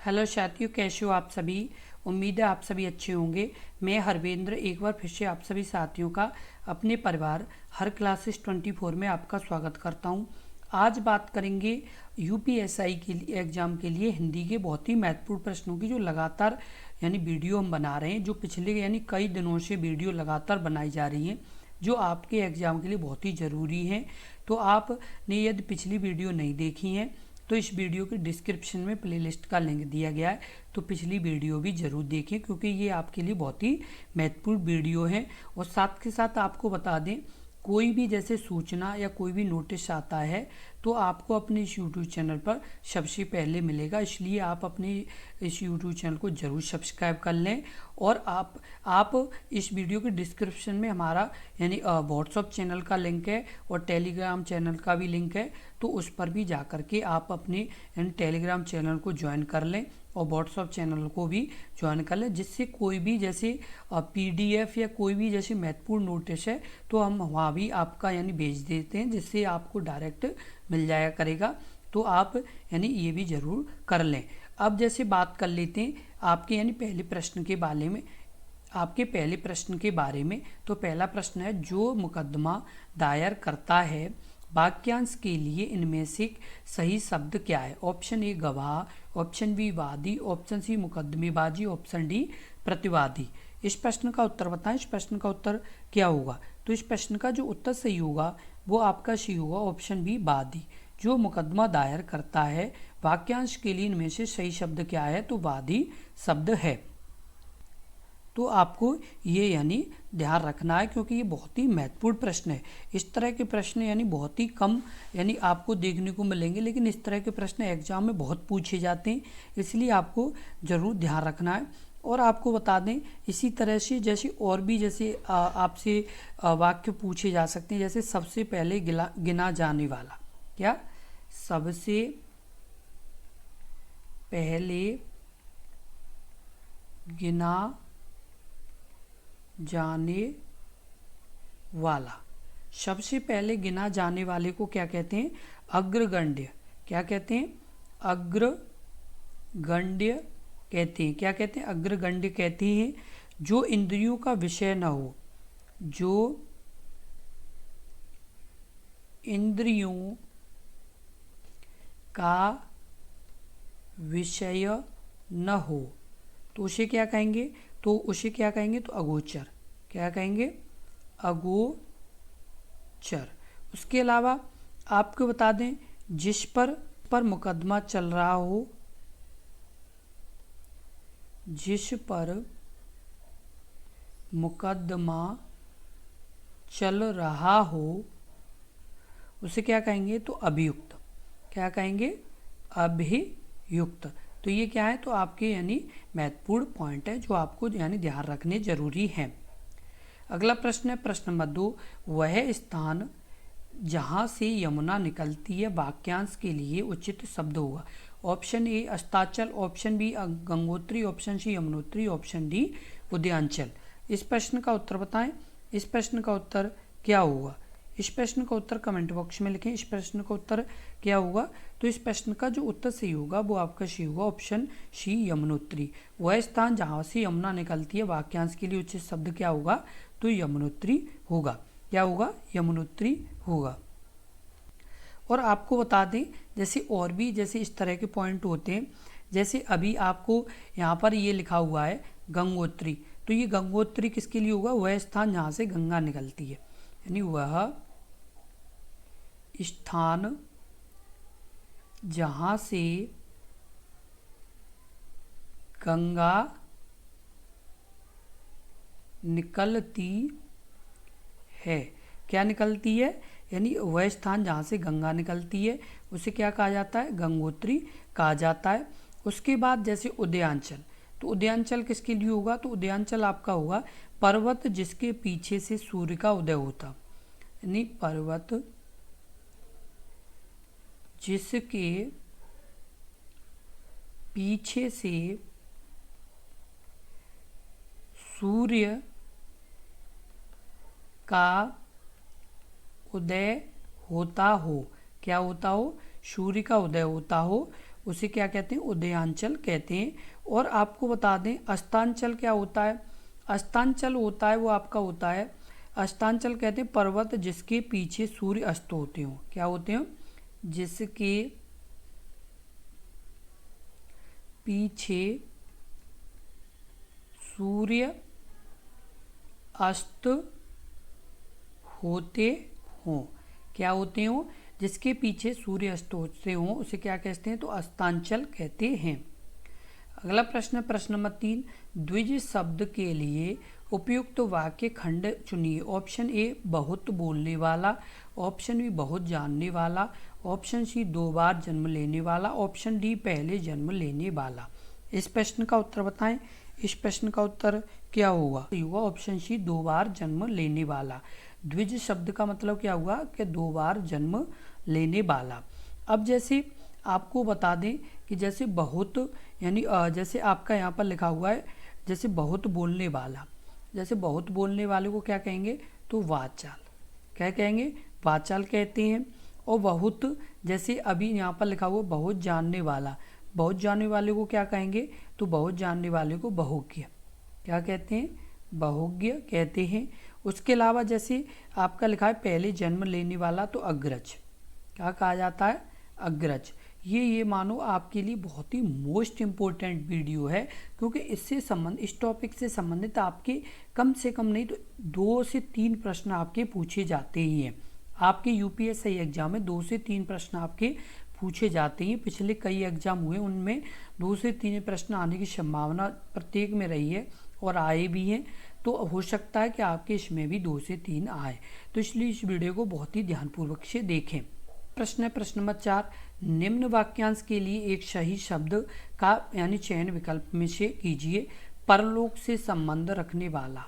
Hello साथियों, कैसे हो आप सभी। उम्मीद है आप सभी अच्छे होंगे। मैं हरवेंद्र एक बार फिर से आप सभी साथियों का अपने परिवार हर क्लासेस 24 में आपका स्वागत करता हूं। आज बात करेंगे यूपीएसआई के लिए एग्ज़ाम के लिए हिंदी के बहुत ही महत्वपूर्ण प्रश्नों की, जो लगातार वीडियो हम बना रहे हैं, जो पिछले कई दिनों से वीडियो लगातार बनाई जा रही हैं, जो आपके एग्ज़ाम के लिए बहुत ही ज़रूरी हैं। तो आपने यदि पिछली वीडियो नहीं देखी हैं तो इस वीडियो के डिस्क्रिप्शन में प्लेलिस्ट का लिंक दिया गया है, तो पिछली वीडियो भी ज़रूर देखें क्योंकि ये आपके लिए बहुत ही महत्वपूर्ण वीडियो है। और साथ के साथ आपको बता दें, कोई भी जैसे सूचना या कोई भी नोटिस आता है तो आपको अपने इस यूट्यूब चैनल पर सबसे पहले मिलेगा, इसलिए आप अपने इस यूट्यूब चैनल को ज़रूर सब्सक्राइब कर लें। और आप इस वीडियो के डिस्क्रिप्शन में हमारा व्हाट्सअप चैनल का लिंक है और टेलीग्राम चैनल का भी लिंक है, तो उस पर भी जा कर के आप अपने टेलीग्राम चैनल को ज्वाइन कर लें और व्हाट्सअप चैनल को भी ज्वाइन कर लें, जिससे कोई भी जैसे पीडीएफ या कोई भी जैसे महत्वपूर्ण नोटिस है तो हम वहाँ भी आपका भेज देते हैं, जिससे आपको डायरेक्ट मिल जाया करेगा। तो आप ये भी ज़रूर कर लें। अब जैसे बात कर लेते हैं आपके पहले प्रश्न के बारे में। आपके पहले प्रश्न के बारे में तो पहला प्रश्न है, जो मुकदमा दायर करता है वाक्यांश के लिए इनमें से सही शब्द क्या है। ऑप्शन ए गवाह, ऑप्शन बी वादी, ऑप्शन सी मुकदमेबाजी, ऑप्शन डी प्रतिवादी। इस प्रश्न का उत्तर बताएं। इस प्रश्न का उत्तर क्या होगा? तो इस प्रश्न का जो उत्तर सही होगा वो आपका सही होगा ऑप्शन बी वादी। जो मुकदमा दायर करता है वाक्यांश के लिए इनमें से सही शब्द क्या है, तो वादी शब्द है। तो आपको ये ध्यान रखना है क्योंकि ये बहुत ही महत्वपूर्ण प्रश्न है। इस तरह के प्रश्न बहुत ही कम आपको देखने को मिलेंगे, लेकिन इस तरह के प्रश्न एग्जाम में बहुत पूछे जाते हैं, इसलिए आपको ज़रूर ध्यान रखना है। और आपको बता दें, इसी तरह से जैसे और भी जैसे आपसे वाक्य पूछे जा सकते हैं, जैसे सबसे पहले गिना जाने वाला। क्या? सबसे पहले गिना जाने वाला। सबसे पहले गिना जाने वाले को क्या कहते हैं? अग्रगण्य। क्या कहते हैं? अग्रगण्य कहते हैं। क्या कहते हैं? अग्रगण्य कहते हैं। जो इंद्रियों का विषय न हो, जो इंद्रियों का विषय न हो तो उसे क्या कहेंगे? तो उसे क्या कहेंगे? तो अगोचर। क्या कहेंगे? अगोचर। उसके अलावा आपको बता दें, जिस पर मुकदमा चल रहा हो, जिस पर मुकदमा चल रहा हो उसे क्या कहेंगे? तो अभियुक्त। क्या कहेंगे? अभियुक्त। तो ये क्या है? तो आपके महत्वपूर्ण पॉइंट है जो आपको ध्यान रखने जरूरी हैं। अगला प्रश्न है प्रश्न नंबर 2। वह स्थान जहाँ से यमुना निकलती है वाक्यांश के लिए उचित शब्द होगा। ऑप्शन ए अस्ताचल, option B Gangotri, option C Yamunotri, option D उदयांचल। इस प्रश्न का उत्तर बताएं। इस प्रश्न का उत्तर क्या होगा? इस प्रश्न का उत्तर कमेंट बॉक्स में लिखें। इस प्रश्न का उत्तर क्या होगा? तो इस प्रश्न का जो उत्तर सही होगा वो आपका सही होगा ऑप्शन सी यमुनोत्री। वह स्थान जहाँ से यमुना निकलती है वाक्यांश के लिए उचित शब्द क्या होगा? तो यमुनोत्री होगा। क्या होगा? यमुनोत्री होगा। और आपको बता दें, जैसे और भी जैसे इस तरह के पॉइंट होते हैं, जैसे अभी आपको यहाँ पर ये लिखा हुआ है गंगोत्री, तो ये गंगोत्री किसके लिए होगा? वह स्थान जहाँ से गंगा निकलती है, वह स्थान जहाँ से गंगा निकलती है। क्या निकलती है? वह स्थान जहाँ से गंगा निकलती है उसे क्या कहा जाता है? गंगोत्री कहा जाता है। उसके बाद जैसे उदयांचल, तो उदयांचल किसके लिए होगा? तो उदयांचल आपका होगा पर्वत जिसके पीछे से सूर्य का उदय होता, पर्वत जिसके पीछे से सूर्य का उदय होता हो। क्या होता हो? सूर्य का उदय होता हो, उसे क्या कहते हैं, उदयांचल कहते हैं। और आपको बता दें अस्तांचल क्या होता है। अस्तांचल होता है वो आपका होता है, अस्तांचल कहते हैं पर्वत जिसके पीछे सूर्य अस्त होते हो। क्या होते हो, जिसके पीछे सूर्य अस्त होते हों। क्या होते हो, जिसके पीछे सूर्य अस्त होते हों उसे क्या कहते हैं, तो अस्तांचल कहते हैं। अगला प्रश्न, प्रश्न नंबर 3, द्विज शब्द के लिए उपयुक्त वाक्य खंड चुनिए। ऑप्शन ए बहुत बोलने वाला, ऑप्शन बी बहुत जानने वाला, ऑप्शन सी 2 बार जन्म लेने वाला, ऑप्शन डी पहले जन्म लेने वाला। इस प्रश्न का उत्तर बताएं। इस प्रश्न का उत्तर क्या होगा, ऑप्शन सी 2 बार जन्म लेने वाला। द्विज शब्द का मतलब क्या हुआ कि 2 बार जन्म लेने वाला। अब जैसे आपको बता दें कि जैसे बहुत यानी जैसे आपका यहाँ पर लिखा हुआ है जैसे बहुत बोलने वाला, जैसे बहुत बोलने वाले को क्या कहेंगे, तो वाचाल। क्या कहेंगे, वाचाल कहते हैं। और बहुत जैसे अभी यहाँ पर लिखा हुआ बहुत जानने वाला, बहुत जानने वाले को क्या कहेंगे, तो बहुत जानने वाले को बहुज्ञ। क्या कहते हैं, बहुज्ञ कहते हैं। उसके अलावा जैसे आपका लिखा है पहले जन्म लेने वाला, तो अग्रज। क्या कहा जाता है, अग्रज। ये मानो आपके लिए बहुत ही मोस्ट इम्पोर्टेंट वीडियो है, क्योंकि इससे संबंध इस टॉपिक से संबंधित आपके कम से कम नहीं तो 2 से 3 प्रश्न आपके पूछे जाते ही हैं। आपके यूपीएससी एग्जाम में 2 से 3 प्रश्न आपके पूछे जाते हैं। पिछले कई एग्जाम हुए उनमें 2 से 3 प्रश्न आने की संभावना प्रत्येक में रही है और आए भी हैं। तो हो सकता है कि आपके इसमें भी 2 से 3 आए, तो इसलिए इस वीडियो को बहुत ही ध्यानपूर्वक से देखें। प्रश्न है प्रश्न नंबर 4, निम्न वाक्यांश के लिए एक सही शब्द का यानी चयन विकल्प में से कीजिए। परलोक से संबंध रखने वाला।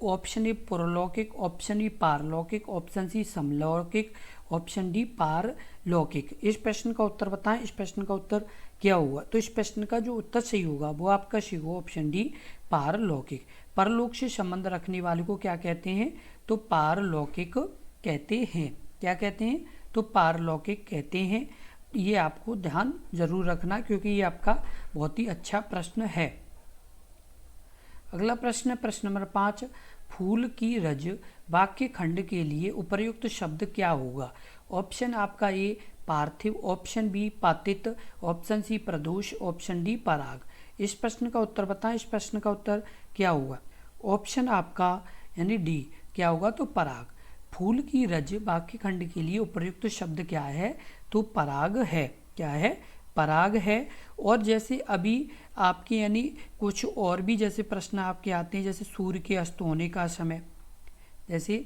ऑप्शन ए पुरलौकिक, ऑप्शन बी पारलौकिक, ऑप्शन सी समलौकिक, ऑप्शन डी पारलौकिक। इस प्रश्न का उत्तर बताएं। इस प्रश्न का उत्तर क्या होगा, तो इस प्रश्न का जो उत्तर सही होगा वो आपका सही होगा ऑप्शन डी पारलौकिक। परलोक से संबंध रखने वाले को क्या कहते हैं, तो पारलौकिक कहते हैं। क्या कहते हैं, तो पारलौकिक कहते हैं। ये आपको ध्यान जरूर रखना क्योंकि ये आपका बहुत ही अच्छा प्रश्न है। अगला प्रश्न है प्रश्न नंबर 5, फूल की रज वाक्य खंड के लिए उपयुक्त शब्द क्या होगा। ऑप्शन आपका ए पार्थिव, ऑप्शन बी पातित, ऑप्शन सी प्रदोष, ऑप्शन डी पराग। इस प्रश्न का उत्तर बताएं। इस प्रश्न का उत्तर क्या होगा, ऑप्शन आपका यानी डी क्या होगा, तो पराग। फूल की रज वाक्य खंड के लिए उपयुक्त शब्द क्या है, तो पराग है। क्या है, पराग है। और जैसे अभी आपके यानी कुछ और भी जैसे प्रश्न आपके आते हैं, जैसे सूर्य के अस्त होने का समय, जैसे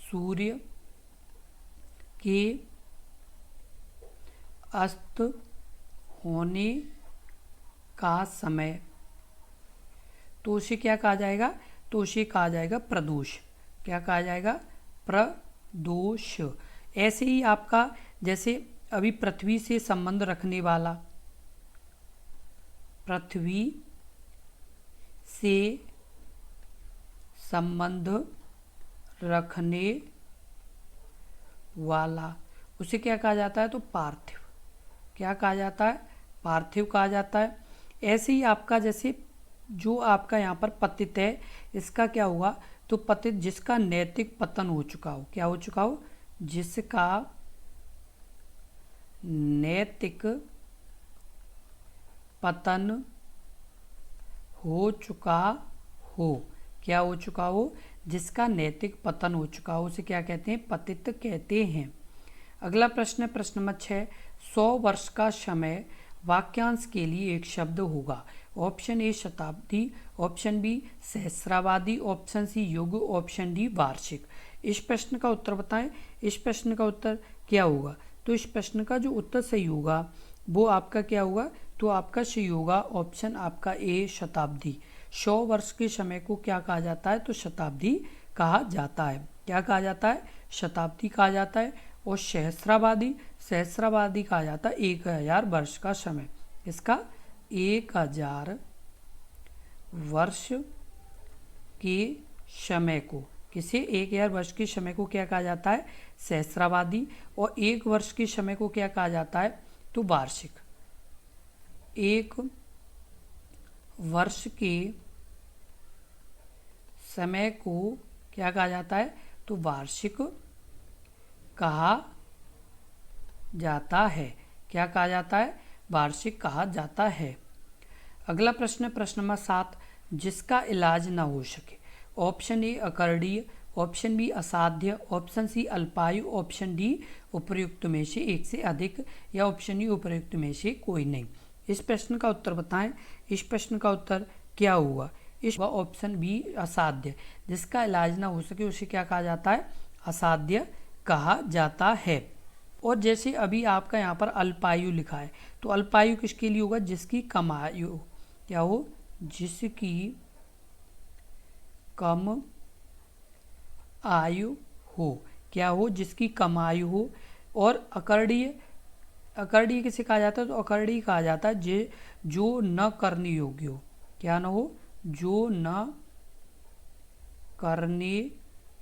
सूर्य के अस्त होने का समय, तो उसे क्या कहा जाएगा, तो उसे कहा जाएगा प्रदोष। क्या कहा जाएगा, प्रदोष। ऐसे ही आपका जैसे अभी पृथ्वी से संबंध रखने वाला, पृथ्वी से संबंध रखने वाला, उसे क्या कहा जाता है, तो पार्थिव। क्या कहा जाता है, पार्थिव कहा जाता है। ऐसे ही आपका जैसे जो आपका यहाँ पर पतित है, इसका क्या हुआ, तो पतित जिसका नैतिक पतन हो चुका हो। क्या हो चुका हो, जिसका नैतिक पतन हो चुका हो। क्या हो चुका हो, जिसका नैतिक पतन हो चुका हो उसे क्या कहते हैं, पतित कहते हैं। अगला प्रश्न है प्रश्न नंबर 6, 100 वर्ष का समय वाक्यांश के लिए एक शब्द होगा। ऑप्शन ए शताब्दी, ऑप्शन बी सहस्रावादी, ऑप्शन सी युग, ऑप्शन डी वार्षिक। इस प्रश्न का उत्तर बताएं। इस प्रश्न का उत्तर क्या होगा, तो इस प्रश्न का जो उत्तर सही होगा वो आपका क्या होगा, तो आपका सही होगा ऑप्शन आपका ए शताब्दी। 100 वर्ष के समय को क्या कहा जाता है, तो शताब्दी कहा जाता है। क्या कहा जाता है, शताब्दी कहा जाता है। और सहस्रावादी, सहस्रावादी कहा जाता है 1000 वर्ष का समय। इसका 1000 वर्ष के समय को, किसे 1000 वर्ष के समय को क्या कहा जाता है, सहस्रावादी। और 1 वर्ष के समय को क्या कहा जाता है, तो वार्षिक। एक वर्ष के समय को क्या कहा जाता है, तो वार्षिक कहा जाता है। क्या कहा जाता है, वार्षिक कहा जाता है। अगला प्रश्न, प्रश्न नंबर 7, जिसका इलाज न हो सके। ऑप्शन ए अकर्णीय, ऑप्शन बी असाध्य, ऑप्शन सी अल्पायु, ऑप्शन डी उपर्युक्त में से एक से अधिक, या ऑप्शन ई उपर्युक्त में से कोई नहीं। इस प्रश्न का उत्तर बताएं। इस प्रश्न का उत्तर क्या हुआ, इस ऑप्शन बी असाध्य। जिसका इलाज ना हो सके उसे क्या कहा जाता है, असाध्य कहा जाता है। और जैसे अभी आपका यहाँ पर अल्पायु लिखा है, तो अल्पायु किसके लिए होगा, जिसकी कम आयु, क्या हो, जिसकी कम आयु हो, क्या हो, जिसकी कम आयु हो। और अकर्णीय, अकर्णीय किसे कहा जाता है, तो अकर्णीय कहा जाता है जो न करने योग्य हो। क्या न हो, जो न करने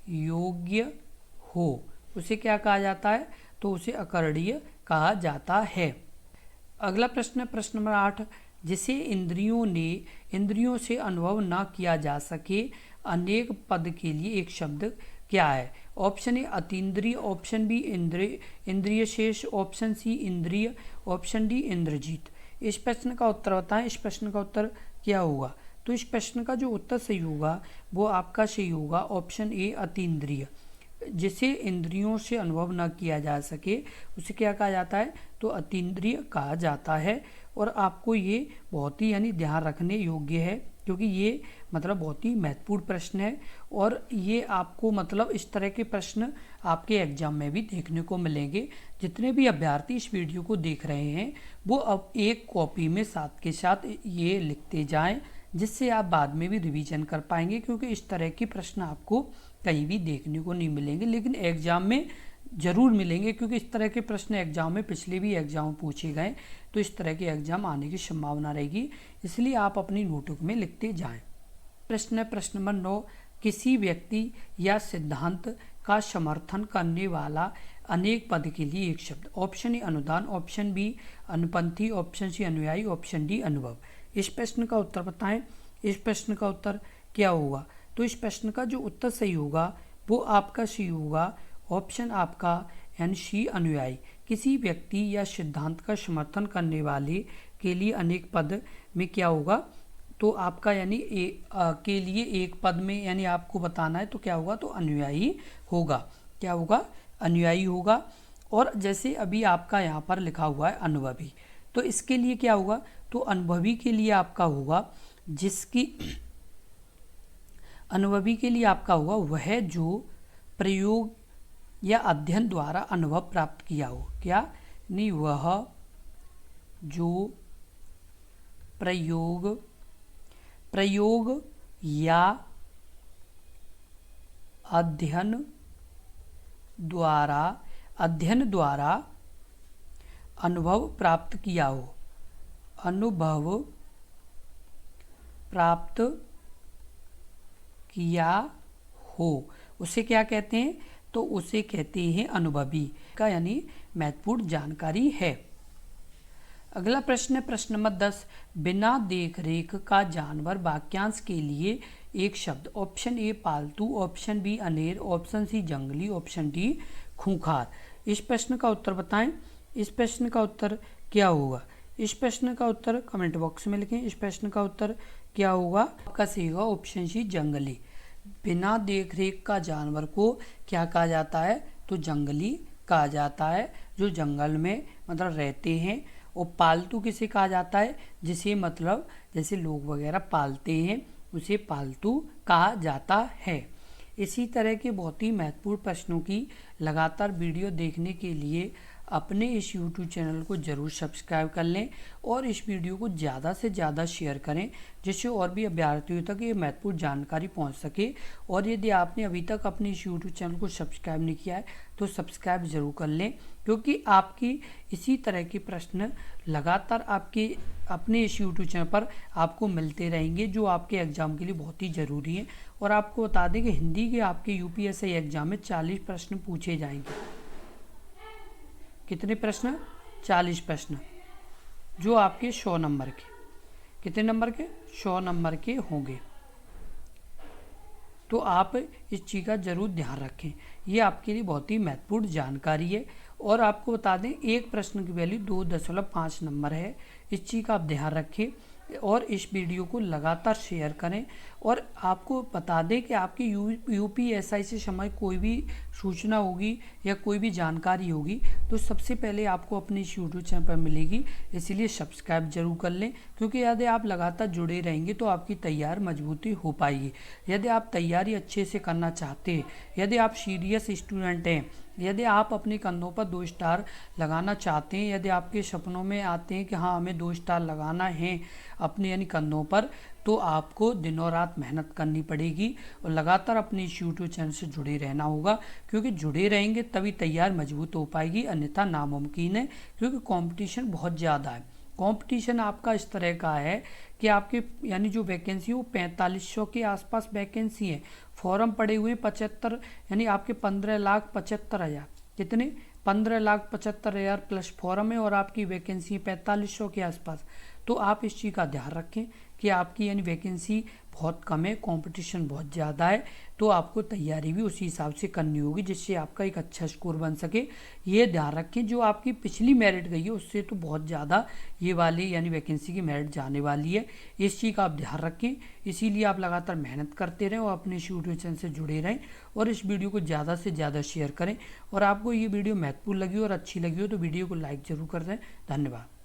योग्य हो, उसे क्या कहा जाता है, तो उसे अकर्णीय कहा जाता है। अगला प्रश्न, प्रश्न नंबर 8, जिसे इंद्रियों से अनुभव न किया जा सके अनेक पद के लिए एक शब्द क्या है। ऑप्शन ए अतीन्द्रिय, ऑप्शन बी इंद्रिय शेष, ऑप्शन सी इंद्रिय, ऑप्शन डी इंद्रजीत। इस प्रश्न का उत्तर बताएं। इस प्रश्न का उत्तर क्या होगा, तो इस प्रश्न का जो उत्तर सही होगा वो आपका सही होगा ऑप्शन ए अतीन्द्रिय। जिसे इंद्रियों से अनुभव न किया जा सके उसे क्या कहा जाता है, तो अतीन्द्रिय कहा जाता है। और आपको ये बहुत ही यानी ध्यान रखने योग्य है, क्योंकि ये मतलब बहुत ही महत्वपूर्ण प्रश्न है। और ये आपको मतलब इस तरह के प्रश्न आपके एग्जाम में भी देखने को मिलेंगे। जितने भी अभ्यर्थी इस वीडियो को देख रहे हैं वो अब एक कॉपी में साथ के साथ ये लिखते जाएं, जिससे आप बाद में भी रिवीजन कर पाएंगे, क्योंकि इस तरह के प्रश्न आपको कहीं भी देखने को नहीं मिलेंगे, लेकिन एग्जाम में ज़रूर मिलेंगे, क्योंकि इस तरह के प्रश्न एग्जाम में पिछले भी एग्जाम पूछे गए, तो इस तरह के एग्जाम आने की संभावना रहेगी। इसलिए आप अपनी नोटबुक में लिखते जाएं। प्रश्न है प्रश्न नंबर 9, किसी व्यक्ति या सिद्धांत का समर्थन करने वाला अनेक पद के लिए एक शब्द। ऑप्शन ए अनुदान, ऑप्शन बी अनुपंथी, ऑप्शन सी अनुयायी, ऑप्शन डी अनुभव। इस प्रश्न का उत्तर बताएं। इस प्रश्न का उत्तर क्या होगा, तो इस प्रश्न का जो उत्तर सही होगा वो आपका सही होगा ऑप्शन आपका यानी सी अनुयायी। किसी व्यक्ति या सिद्धांत का समर्थन करने वाले के लिए अनेक पद में क्या होगा, तो आपका यानी के लिए एक पद में यानी आपको बताना है, तो क्या होगा, तो अनुयायी होगा। क्या होगा, अनुयायी होगा। और जैसे अभी आपका यहाँ पर लिखा हुआ है अनुभवी, तो इसके लिए क्या होगा, तो अनुभवी के लिए आपका होगा जिसकी, अनुभवी के लिए आपका होगा वह जो प्रयोग या अध्ययन द्वारा अनुभव प्राप्त किया हो। क्या नहीं, वह जो प्रयोग या अध्ययन द्वारा अनुभव प्राप्त किया हो, अनुभव प्राप्त किया हो, उसे क्या कहते हैं, तो उसे कहते हैं अनुभवी का यानी महत्वपूर्ण जानकारी है। अगला प्रश्न है प्रश्न नंबर 10, बिना देख रेख का जानवर वाक्यांश के लिए एक शब्द। ऑप्शन ए पालतू, ऑप्शन बी अनेर, ऑप्शन सी जंगली, ऑप्शन डी खूंखार। इस प्रश्न का उत्तर बताएं। इस प्रश्न का उत्तर क्या होगा, इस प्रश्न का उत्तर कमेंट बॉक्स में लिखें। इस प्रश्न का उत्तर क्या होगा, आपका सही होगा ऑप्शन सी जंगली। बिना देख रेख का जानवर को क्या कहा जाता है, तो जंगली कहा जाता है, जो जंगल में मतलब रहते हैं। और पालतू किसे कहा जाता है, जिसे मतलब जैसे लोग वगैरह पालते हैं उसे पालतू कहा जाता है। इसी तरह के बहुत ही महत्वपूर्ण प्रश्नों की लगातार वीडियो देखने के लिए अपने इस YouTube चैनल को ज़रूर सब्सक्राइब कर लें और इस वीडियो को ज़्यादा से ज़्यादा शेयर करें, जिससे और भी अभ्यर्थियों तक ये महत्वपूर्ण जानकारी पहुंच सके। और यदि आपने अभी तक अपने इस YouTube चैनल को सब्सक्राइब नहीं किया है तो सब्सक्राइब ज़रूर कर लें, क्योंकि आपकी इसी तरह के प्रश्न लगातार आपके अपने इस YouTube चैनल पर आपको मिलते रहेंगे, जो आपके एग्ज़ाम के लिए बहुत ही ज़रूरी हैं। और आपको बता दें कि हिंदी के आपके UPSC एग्ज़ाम में 40 प्रश्न पूछे जाएंगे। कितने प्रश्न, 40 प्रश्न, जो आपके 100 नंबर के, कितने नंबर के, 100 नंबर के होंगे। तो आप इस चीज़ का ज़रूर ध्यान रखें, ये आपके लिए बहुत ही महत्वपूर्ण जानकारी है। और आपको बता दें, एक प्रश्न की वैल्यू 2.5 नंबर है, इस चीज़ का आप ध्यान रखें। और इस वीडियो को लगातार शेयर करें। और आपको बता दें कि आपकी यूपीएससी से समय कोई भी सूचना होगी या कोई भी जानकारी होगी तो सबसे पहले आपको अपने इस यूट्यूब चैनल पर मिलेगी, इसीलिए सब्सक्राइब जरूर कर लें, क्योंकि यदि आप लगातार जुड़े रहेंगे तो आपकी तैयारी मजबूती हो पाएगी। यदि आप तैयारी अच्छे से करना चाहते हैं, यदि आप सीरियस स्टूडेंट हैं, यदि आप अपने कंधों पर 2 स्टार लगाना चाहते हैं, यदि आपके सपनों में आते हैं कि हाँ हमें 2 स्टार लगाना है अपने यानी कंधों पर, तो आपको दिनों रात मेहनत करनी पड़ेगी और लगातार अपने इस यूट्यूब चैनल से जुड़े रहना होगा, क्योंकि जुड़े रहेंगे तभी तैयार मजबूत हो पाएगी, अन्यथा नामुमकिन है। क्योंकि कंपटीशन बहुत ज़्यादा है। कंपटीशन आपका इस तरह का है कि आपके यानी जो वैकेंसी है वो 4500 के आसपास वैकेंसी है। फॉर्म पड़े हुए 75, यानी आपके 15,75,000, कितने, 15,75,000 प्लस फॉर्म है और आपकी वैकेंसी 4500 के आसपास। तो आप इस चीज़ का ध्यान रखें कि आपकी यानी वैकेंसी बहुत कम है, कंपटीशन बहुत ज़्यादा है, तो आपको तैयारी भी उसी हिसाब से करनी होगी जिससे आपका एक अच्छा स्कोर बन सके। ये ध्यान रखें, जो आपकी पिछली मेरिट गई है उससे तो बहुत ज़्यादा ये वाली यानी वैकेंसी की मेरिट जाने वाली है, इस चीज़ का आप ध्यान रखें। इसीलिए आप लगातार मेहनत करते रहें और अपने यूट्यूब चैनल से जुड़े रहें और इस वीडियो को ज़्यादा से ज़्यादा शेयर करें। और आपको ये वीडियो महत्वपूर्ण लगी और अच्छी लगी हो तो वीडियो को लाइक ज़रूर कर दें। धन्यवाद।